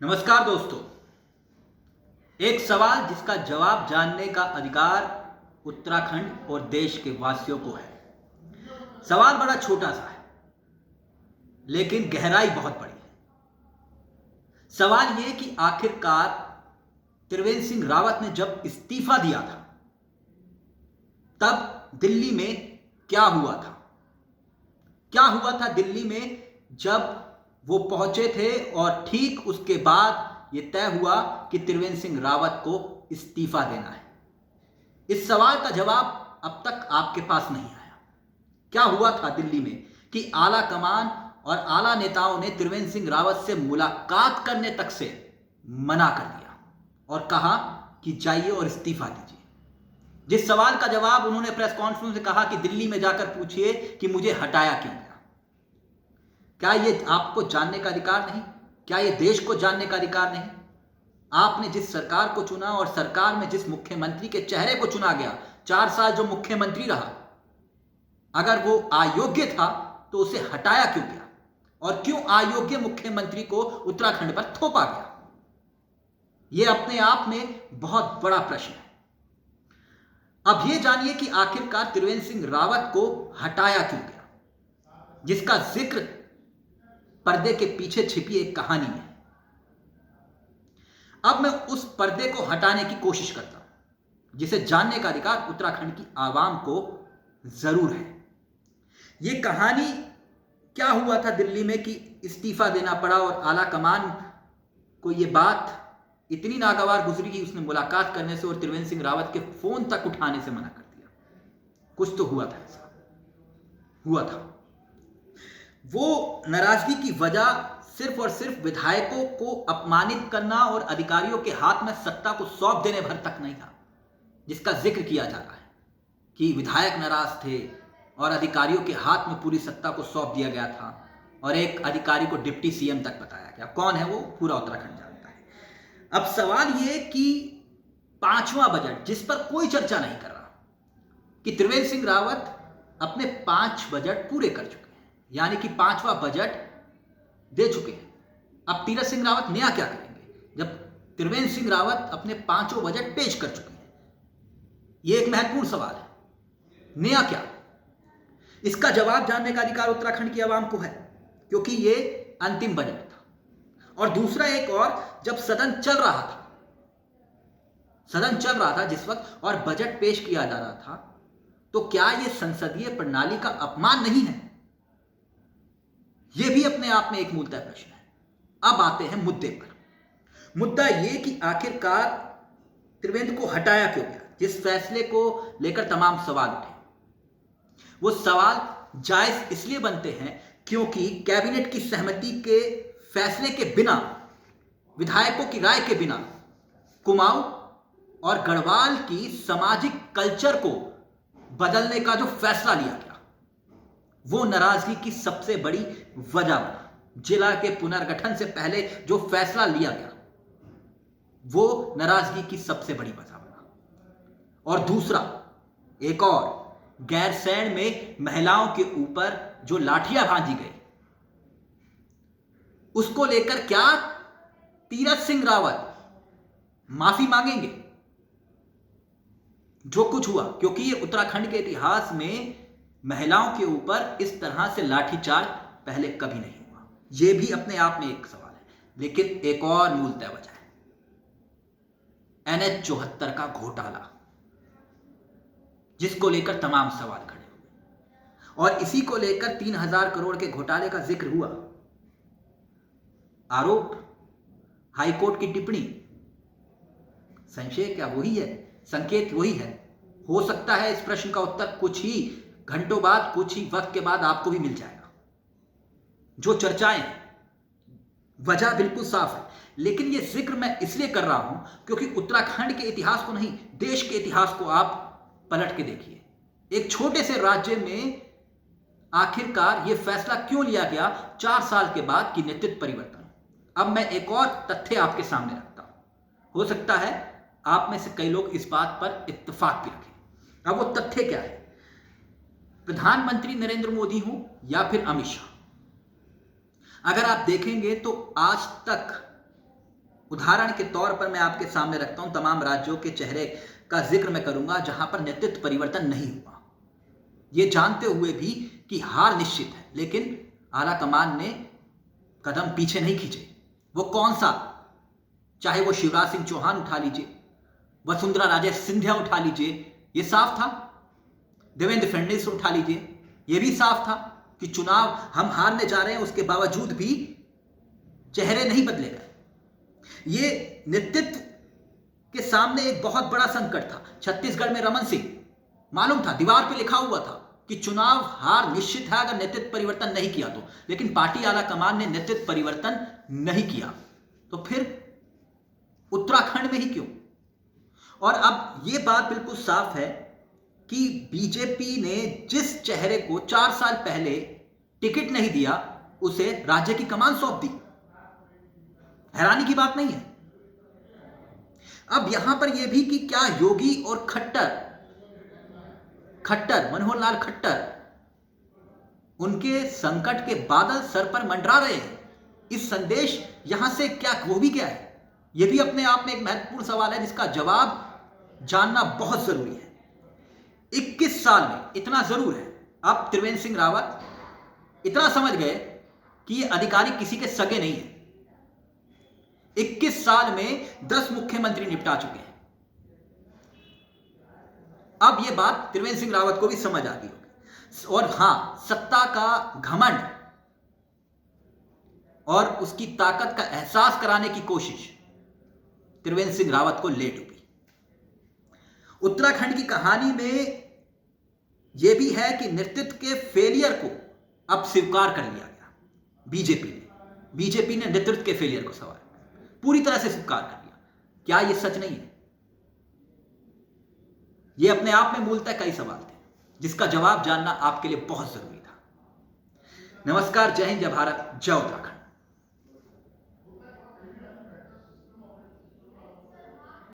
नमस्कार दोस्तों, एक सवाल जिसका जवाब जानने का अधिकार उत्तराखंड और देश के वासियों को है। सवाल बड़ा छोटा सा है, लेकिन गहराई बहुत बड़ी है। सवाल यह कि आखिरकार त्रिवेंद्र सिंह रावत ने जब इस्तीफा दिया था, तब दिल्ली में क्या हुआ था? क्या हुआ था दिल्ली में जब वो पहुंचे थे और ठीक उसके बाद यह तय हुआ कि त्रिवेंद्र सिंह रावत को इस्तीफा देना है? इस सवाल का जवाब अब तक आपके पास नहीं आया। क्या हुआ था दिल्ली में कि आला कमान और आला नेताओं ने त्रिवेंद्र सिंह रावत से मुलाकात करने तक से मना कर दिया और कहा कि जाइए और इस्तीफा दीजिए। जिस सवाल का जवाब उन्होंने प्रेस कॉन्फ्रेंस में कहा कि दिल्ली में जाकर पूछिए कि मुझे हटाया क्यों गया। क्या यह आपको जानने का अधिकार नहीं? क्या यह देश को जानने का अधिकार नहीं? आपने जिस सरकार को चुना और सरकार में जिस मुख्यमंत्री के चेहरे को चुना गया, 4 साल जो मुख्यमंत्री रहा, अगर वो अयोग्य था तो उसे हटाया क्यों गया? और क्यों अयोग्य मुख्यमंत्री को उत्तराखंड पर थोपा गया? यह अपने आप में बहुत बड़ा प्रश्न है। अब यह जानिए कि आखिरकार त्रिवेंद्र सिंह रावत को हटाया क्यों गया, जिसका जिक्र पर्दे के पीछे छिपी एक कहानी है। अब मैं उस पर्दे को हटाने की कोशिश करता हूं, जिसे जानने का अधिकार उत्तराखंड की आवाम को जरूर है। यह कहानी क्या हुआ था दिल्ली में कि इस्तीफा देना पड़ा और आला कमान को यह बात इतनी नागवार गुजरी कि उसने मुलाकात करने से और त्रिवेंद्र सिंह रावत के फोन तक उठाने से मना कर दिया। कुछ तो हुआ था, ऐसा हुआ था। वो नाराजगी की वजह सिर्फ और सिर्फ विधायकों को अपमानित करना और अधिकारियों के हाथ में सत्ता को सौंप देने भर तक नहीं था, जिसका जिक्र किया जा रहा है कि विधायक नाराज थे और अधिकारियों के हाथ में पूरी सत्ता को सौंप दिया गया था और एक अधिकारी को डिप्टी सीएम तक बताया गया। कौन है वो? पूरा उत्तराखंड जानता है। अब सवाल यह कि 5वां बजट, जिस पर कोई चर्चा नहीं कर रहा, कि त्रिवेंद्र सिंह रावत अपने 5 बजट पूरे कर चुके हैं, यानी कि 5वां बजट दे चुके हैं। अब तीरथ सिंह रावत नया क्या करेंगे जब त्रिवेंद्र सिंह रावत अपने 5 बजट पेश कर चुके हैं? यह एक महत्वपूर्ण सवाल है। नया क्या? इसका जवाब जानने का अधिकार उत्तराखंड की आवाम को है, क्योंकि यह अंतिम बजट था। और दूसरा एक और, जब सदन चल रहा था जिस वक्त और बजट पेश किया जा रहा था, तो क्या यह संसदीय प्रणाली का अपमान नहीं है? यह भी अपने आप में एक मूलतः प्रश्न है। अब आते हैं मुद्दे पर। मुद्दा यह कि आखिरकार त्रिवेंद्र को हटाया क्यों गया, जिस फैसले को लेकर तमाम सवाल उठे। वो सवाल जायज इसलिए बनते हैं क्योंकि कैबिनेट की सहमति के फैसले के बिना, विधायकों की राय के बिना, कुमाऊं और गढ़वाल की सामाजिक कल्चर को बदलने का जो फैसला लिया गया, वो नाराजगी की सबसे बड़ी वजह बना। जिला के पुनर्गठन से पहले जो फैसला लिया गया, वो नाराजगी की सबसे बड़ी वजह बना। और दूसरा एक और, गैरसैंण में महिलाओं के ऊपर जो लाठियां भांजी गई, उसको लेकर क्या तीरथ सिंह रावत माफी मांगेंगे? जो कुछ हुआ, क्योंकि ये उत्तराखंड के इतिहास में महिलाओं के ऊपर इस तरह से लाठीचार्ज पहले कभी नहीं हुआ। यह भी अपने आप में एक सवाल है। लेकिन एक और मूलतः वजह है, NH 74 का घोटाला, जिसको लेकर तमाम सवाल खड़े हुए और इसी को लेकर 3000 करोड़ के घोटाले का जिक्र हुआ। आरोप, हाईकोर्ट की टिप्पणी, संशय क्या वही है, संकेत वही है। हो सकता है इस प्रश्न का उत्तर कुछ ही घंटों बाद, कुछ ही वक्त के बाद आपको भी मिल जाएगा। जो चर्चाएं हैं, वजह बिल्कुल साफ है। लेकिन यह जिक्र मैं इसलिए कर रहा हूं क्योंकि उत्तराखंड के इतिहास को नहीं, देश के इतिहास को आप पलट के देखिए। एक छोटे से राज्य में आखिरकार यह फैसला क्यों लिया गया 4 साल के बाद कि नेतृत्व परिवर्तन। अब मैं एक और तथ्य आपके सामने रखता हूं। हो सकता है आप में से कई लोग इस बात पर इत्तेफाक भी रखें। अब वो तथ्य क्या है? प्रधानमंत्री नरेंद्र मोदी हो या फिर अमित शाह, अगर आप देखेंगे तो आज तक, उदाहरण के तौर पर मैं आपके सामने रखता हूं, तमाम राज्यों के चेहरे का जिक्र मैं करूंगा जहां पर नेतृत्व परिवर्तन नहीं हुआ, यह जानते हुए भी कि हार निश्चित है, लेकिन आला कमान ने कदम पीछे नहीं खींचे। वो कौन सा, चाहे वो शिवराज सिंह चौहान उठा लीजिए, वसुंधरा राजे सिंधिया उठा लीजिए, ये साफ था। देवेंद्र फडणवीस उठा लीजिए, ये भी साफ था कि चुनाव हम हारने जा रहे हैं, उसके बावजूद भी चेहरे नहीं बदले गए। ये नेतृत्व के सामने एक बहुत बड़ा संकट था। छत्तीसगढ़ में रमन सिंह, मालूम था, दीवार पे लिखा हुआ था कि चुनाव हार निश्चित है अगर नेतृत्व परिवर्तन नहीं किया तो, लेकिन पार्टी आला कमान ने नेतृत्व परिवर्तन नहीं किया। तो फिर उत्तराखंड में ही क्यों? और अब यह बात बिल्कुल साफ है कि बीजेपी ने जिस चेहरे को 4 साल पहले टिकट नहीं दिया, उसे राज्य की कमान सौंप दी। हैरानी की बात नहीं है। अब यहां पर यह भी कि क्या योगी और खट्टर मनोहर लाल खट्टर, उनके संकट के बादल सर पर मंडरा रहे हैं, इस संदेश यहां से क्या, वो भी क्या है, यह भी अपने आप में एक महत्वपूर्ण सवाल है जिसका जवाब जानना बहुत जरूरी है। 21 साल में इतना जरूर है, अब त्रिवेंद्र सिंह रावत इतना समझ गए कि ये अधिकारी किसी के सगे नहीं है। 21 साल में 10 मुख्यमंत्री निपटा चुके हैं। अब यह बात त्रिवेंद्र सिंह रावत को भी समझ आ गई होगी। और हां, सत्ता का घमंड और उसकी ताकत का एहसास कराने की कोशिश त्रिवेंद्र सिंह रावत को ले डूबी। उत्तराखंड की कहानी में यह भी है कि नेतृत्व के फेलियर को अब स्वीकार कर लिया गया। बीजेपी ने नेतृत्व के फेलियर को पूरी तरह से स्वीकार कर लिया। क्या यह सच नहीं है? यह अपने आप में मूलतः कई सवाल थे जिसका जवाब जानना आपके लिए बहुत जरूरी था। नमस्कार, जय हिंद, जय भारत, जय उत्तराखंड।